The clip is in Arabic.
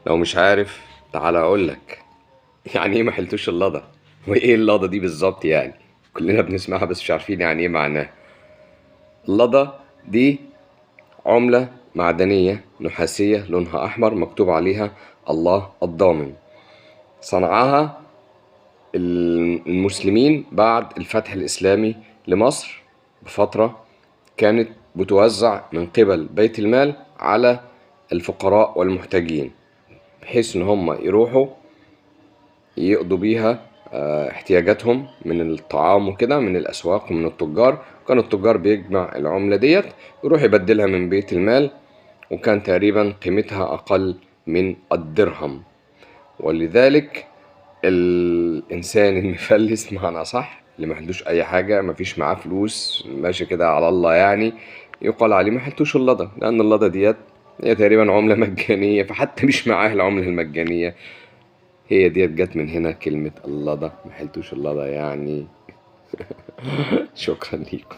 لو مش عارف تعالى اقول لك. يعني ايه ما حلتوش اللضا؟ وايه اللضا دي بالظبط يعني؟ كلنا بنسمعها بس مش عارفين يعني ايه معناها. اللضا دي عملة معدنية نحاسية لونها احمر مكتوب عليها الله الضامن. صنعها المسلمين بعد الفتح الاسلامي لمصر بفترة، كانت بتوزع من قبل بيت المال على الفقراء والمحتاجين، بحيث ان هم يروحوا يقضوا بيها احتياجاتهم من الطعام وكده من الأسواق ومن التجار. كان التجار بيجمع العملة ديت يروح يبدلها من بيت المال، وكان تقريبا قيمتها أقل من الدرهم. ولذلك الإنسان المفلس معنى صح، اللي محلوش أي حاجة مفيش معاه فلوس ماشي كده على الله يعني، يقال عليه محلتوش اللضا، لأن اللضا ديت هي تقريبا عملة مجانية، فحتى مش معاه العملة المجانية. هي ديت جت من هنا كلمة اللضا، محلتوش اللضا يعني. شكرا ليكم.